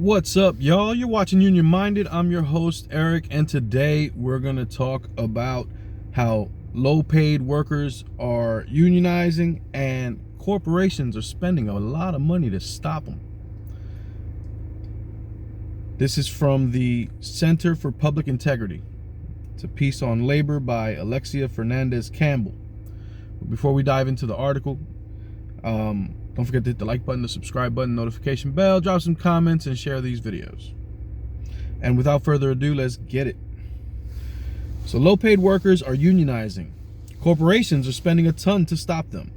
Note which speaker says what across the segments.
Speaker 1: What's up, y'all? You're watching Union Minded. I'm your host, Eric, and today we're going to talk about how low-paid workers are unionizing and corporations are spending a lot of money to stop them. This is from the Center for Public Integrity. It's a piece on labor by Alexia Fernandez Campbell. Before we dive into the article, don't forget to hit the like button, the subscribe button, notification bell, drop some comments, and share these videos. And without further ado, let's get it. So low-paid workers are unionizing. Corporations are spending a ton to stop them.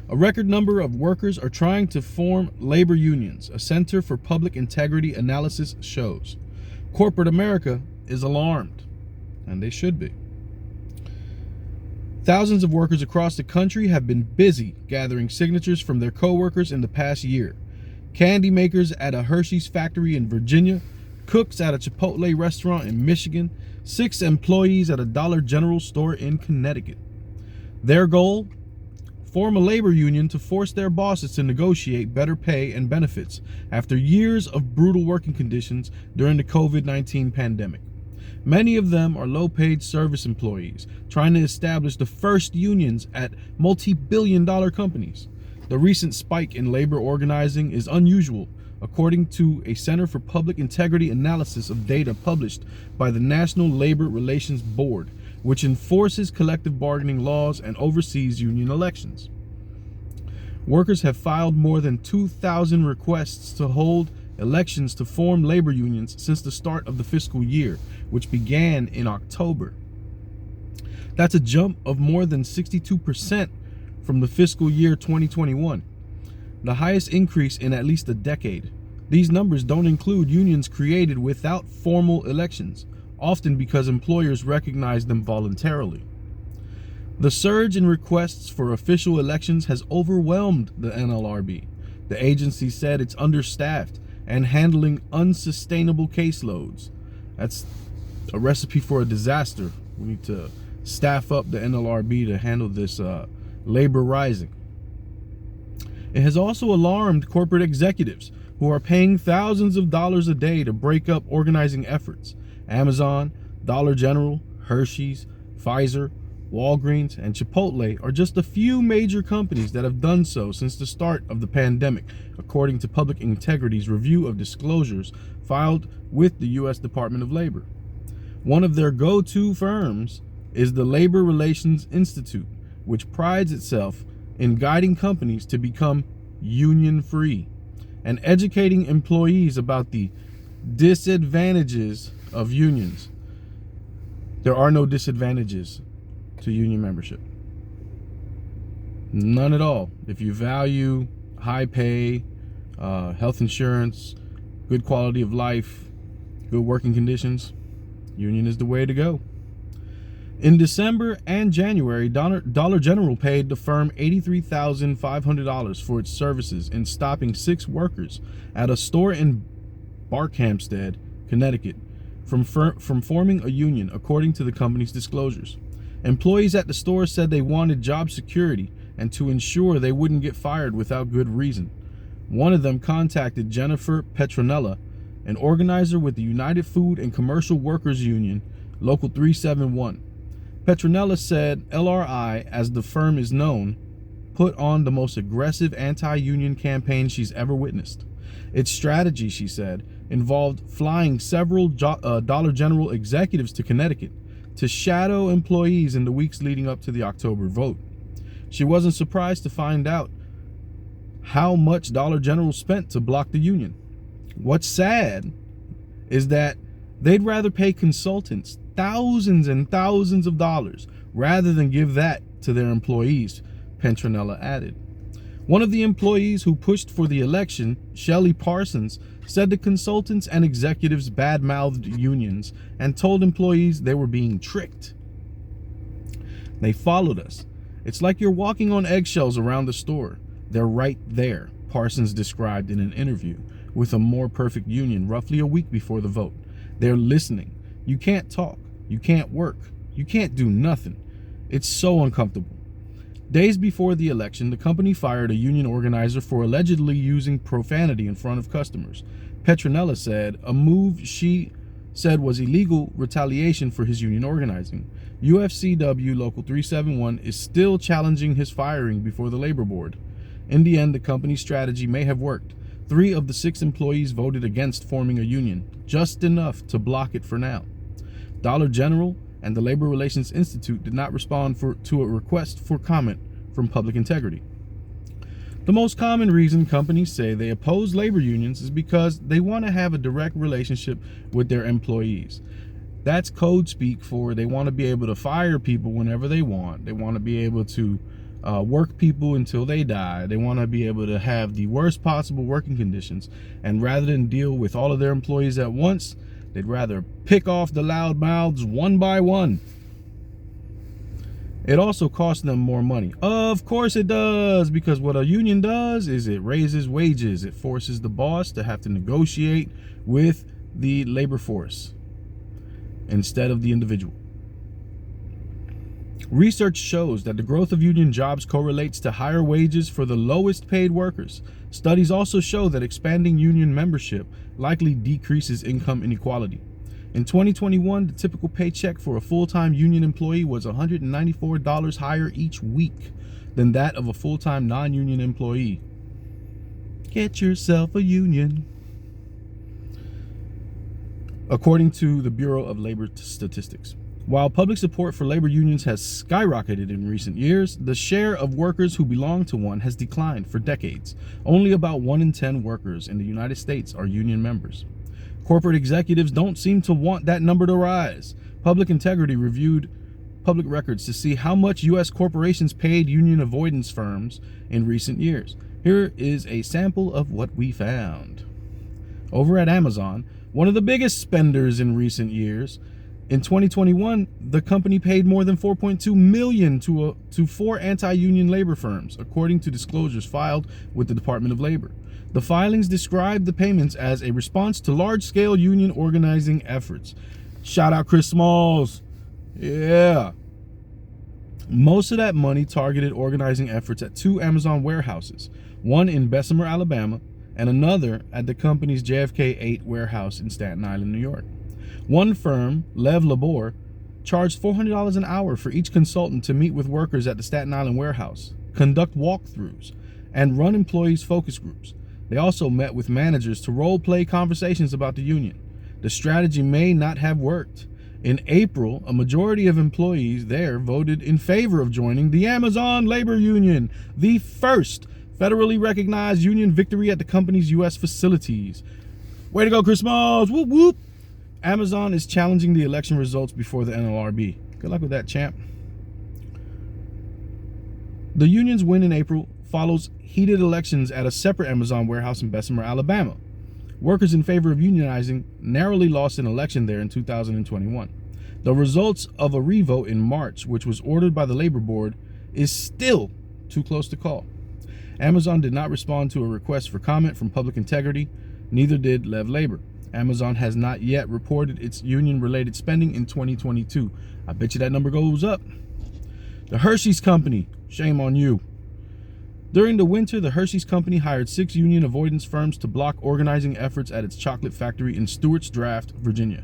Speaker 1: A record number of workers are trying to form labor unions, a Center for Public Integrity analysis shows. Corporate America is alarmed, and they should be. Thousands of workers across the country have been busy gathering signatures from their co-workers in the past year. Candy makers at a Hershey's factory in Virginia, cooks at a Chipotle restaurant in Michigan, 6 employees at a Dollar General store in Connecticut. Their goal? Form a labor union to force their bosses to negotiate better pay and benefits after years of brutal working conditions during the COVID-19 pandemic. Many of them are low-paid service employees trying to establish the first unions at multi-billion-dollar companies. The recent spike in labor organizing is unusual, according to a Center for Public Integrity analysis of data published by the National Labor Relations Board, which enforces collective bargaining laws and oversees union elections. Workers have filed more than 2,000 requests to hold elections to form labor unions since the start of the fiscal year, which began in October. That's a jump of more than 62% from the fiscal year 2021, the highest increase in at least a decade. These numbers don't include unions created without formal elections, often because employers recognize them voluntarily. The surge in requests for official elections has overwhelmed the Nlrb. The agency said it's understaffed and handling unsustainable caseloads. That's a recipe for a disaster. We need to staff up the Nlrb to handle this labor rising. It has also alarmed corporate executives who are paying thousands of dollars a day to break up organizing efforts. Amazon, Dollar General, Hershey's, Pfizer, Walgreens, and Chipotle are just a few major companies that have done so since the start of the pandemic, according to Public Integrity's review of disclosures filed with the U.S. Department of Labor. One of their go-to firms is the Labor Relations Institute, which prides itself in guiding companies to become union-free and educating employees about the disadvantages of unions. There are no disadvantages to union membership. None at all. If you value high pay, health insurance, good quality of life, good working conditions, union is the way to go. In December and January, Dollar General paid the firm $83,500 for its services in stopping 6 workers at a store in Barkhamsted, Connecticut, from forming a union, according to the company's disclosures. Employees at the store said they wanted job security and to ensure they wouldn't get fired without good reason. One of them contacted Jennifer Petronella, an organizer with the United Food and Commercial Workers Union, Local 371. Petronella said LRI, as the firm is known, put on the most aggressive anti-union campaign she's ever witnessed. Its strategy, she said, involved flying several Dollar General executives to Connecticut to shadow employees in the weeks leading up to the October vote. She wasn't surprised to find out how much Dollar General spent to block the union. What's sad is that they'd rather pay consultants thousands and thousands of dollars rather than give that to their employees, Petronella added. One of the employees who pushed for the election, Shelley Parsons, said the consultants and executives bad-mouthed unions and told employees they were being tricked. They followed us. It's like you're walking on eggshells around the store. They're right there, Parsons described in an interview with a More Perfect Union roughly a week before the vote. They're listening. You can't talk. You can't work. You can't do nothing. It's so uncomfortable. Days before the election, the company fired a union organizer for allegedly using profanity in front of customers. Petronella said a move she said was illegal retaliation for his union organizing. UFCW Local 371 is still challenging his firing before the labor board. In the end, the company's strategy may have worked. 3 of the 6 employees voted against forming a union, just enough to block it for now. Dollar General and the Labor Relations Institute did not respond to a request for comment from Public Integrity. The most common reason companies say they oppose labor unions is because they want to have a direct relationship with their employees. That's code speak for they want to be able to fire people whenever they want. They want to be able to work people until they die. They want to be able to have the worst possible working conditions. And rather than deal with all of their employees at once, they'd rather pick off the loud mouths one by one. It also costs them more money. Of course it does, because what a union does is it raises wages. It forces the boss to have to negotiate with the labor force instead of the individual. Research shows that the growth of union jobs correlates to higher wages for the lowest paid workers. Studies also show that expanding union membership likely decreases income inequality. In 2021, the typical paycheck for a full-time union employee was $194 higher each week than that of a full-time non-union employee. Get yourself a union. According to the Bureau of Labor Statistics. While public support for labor unions has skyrocketed in recent years, the share of workers who belong to one has declined for decades. Only about 1 in 10 workers in the United States are union members. Corporate executives don't seem to want that number to rise. Public Integrity reviewed public records to see how much U.S. corporations paid union avoidance firms in recent years. Here is a sample of what we found. Over at Amazon, one of the biggest spenders in recent years, in 2021, the company paid more than $4.2 million to 4 anti-union labor firms, according to disclosures filed with the Department of Labor. The filings describe the payments as a response to large-scale union organizing efforts. Shout out Chris Smalls. Yeah. Most of that money targeted organizing efforts at 2 Amazon warehouses, one in Bessemer, Alabama, and another at the company's JFK 8 warehouse in Staten Island, New York. One firm, Lev Labor, charged $400 an hour for each consultant to meet with workers at the Staten Island warehouse, conduct walkthroughs, and run employees' focus groups. They also met with managers to role-play conversations about the union. The strategy may not have worked. In April, a majority of employees there voted in favor of joining the Amazon Labor Union, the first federally recognized union victory at the company's U.S. facilities. Way to go, Chris Smalls! Whoop, whoop! Amazon is challenging the election results before the Nlrb. Good luck with that, champ. The union's win in April follows heated elections at a separate Amazon warehouse in Bessemer, Alabama. Workers in favor of unionizing narrowly lost an election there in 2021. The results of a revote in March, which was ordered by the labor board, is still too close to call. Amazon did not respond to a request for comment from Public Integrity, neither did Lev Labor. Amazon has not yet reported its union-related spending in 2022. I bet you that number goes up. The Hershey's Company, shame on you. During the winter, the Hershey's Company hired 6 union avoidance firms to block organizing efforts at its chocolate factory in Stewart's Draft, Virginia.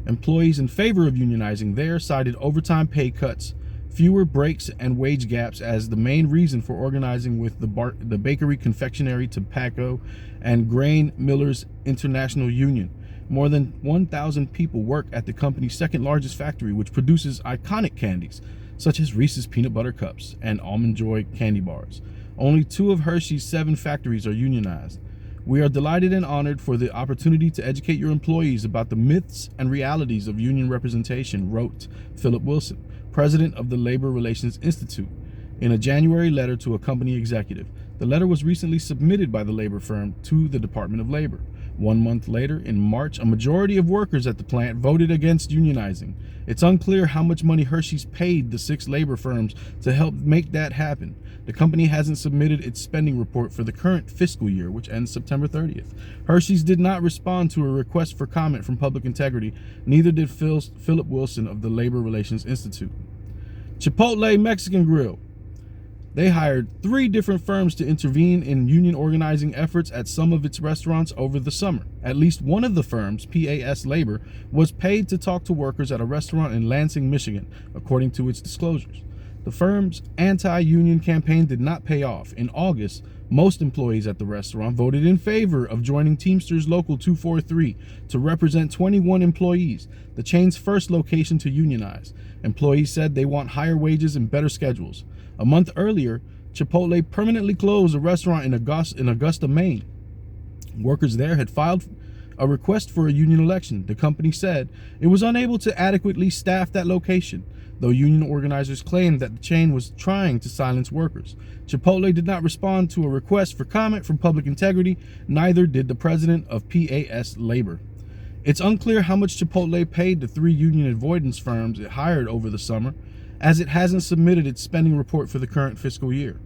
Speaker 1: Employees in favor of unionizing there cited overtime pay cuts, fewer breaks, and wage gaps as the main reason for organizing with the Bakery, Confectionery, Tobacco, and Grain Millers International Union. More than 1,000 people work at the company's second largest factory, which produces iconic candies such as Reese's Peanut Butter Cups and Almond Joy candy bars. Only 2 of Hershey's 7 factories are unionized. We are delighted and honored for the opportunity to educate your employees about the myths and realities of union representation, wrote Philip Wilson, president of the Labor Relations Institute, in a January letter to a company executive. The letter was recently submitted by the labor firm to the Department of Labor. 1 month later, in March, a majority of workers at the plant voted against unionizing. It's unclear how much money Hershey's paid the 6 labor firms to help make that happen. The company hasn't submitted its spending report for the current fiscal year, which ends September 30th. Hershey's did not respond to a request for comment from Public Integrity, neither did Philip Wilson of the Labor Relations Institute. Chipotle Mexican Grill. They hired 3 different firms to intervene in union organizing efforts at some of its restaurants over the summer. At least one of the firms, PAS Labor, was paid to talk to workers at a restaurant in Lansing, Michigan, according to its disclosures. The firm's anti-union campaign did not pay off. In August, most employees at the restaurant voted in favor of joining Teamsters Local 243 to represent 21 employees, the chain's first location to unionize. Employees said they want higher wages and better schedules. A month earlier, Chipotle permanently closed a restaurant in Augusta, Maine. Workers there had filed a request for a union election. The company said it was unable to adequately staff that location, though union organizers claimed that the chain was trying to silence workers. Chipotle did not respond to a request for comment from Public Integrity, neither did the president of PAS Labor. It's unclear how much Chipotle paid the 3 union avoidance firms it hired over the summer, as it hasn't submitted its spending report for the current fiscal year.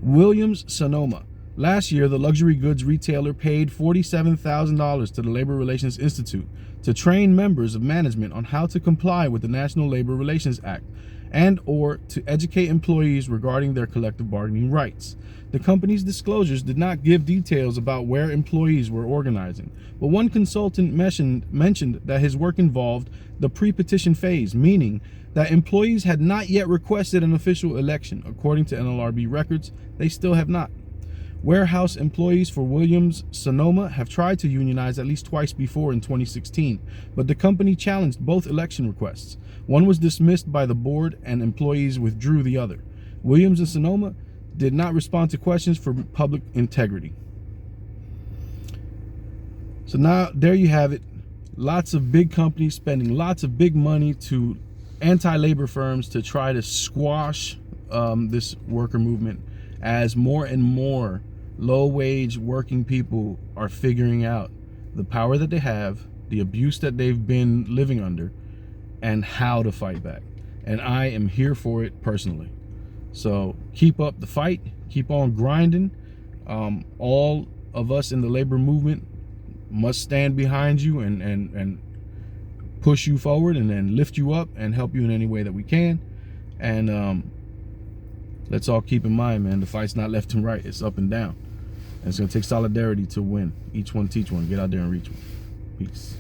Speaker 1: Williams Sonoma. Last year, the luxury goods retailer paid $47,000 to the Labor Relations Institute to train members of management on how to comply with the National Labor Relations Act and or to educate employees regarding their collective bargaining rights. The company's disclosures did not give details about where employees were organizing, but one consultant mentioned that his work involved the pre-petition phase, meaning that employees had not yet requested an official election. According to NLRB records, they still have not. Warehouse employees for Williams Sonoma have tried to unionize at least twice before in 2016, but the company challenged both election requests. One was dismissed by the board and employees withdrew the other. Williams and Sonoma did not respond to questions for Public Integrity. So now there you have it. Lots of big companies spending lots of big money to anti-labor firms to try to squash this worker movement, as more and more low-wage working people are figuring out the power that they have, the abuse that they've been living under, and how to fight back. And I am here for it personally. So keep up the fight, keep on grinding. All of us in the labor movement must stand behind you and push you forward and then lift you up and help you in any way that we can. And let's all keep in mind, man, the fight's not left and right, it's up and down. And it's gonna take solidarity to win. Each one teach one. Get out there and reach one. Peace.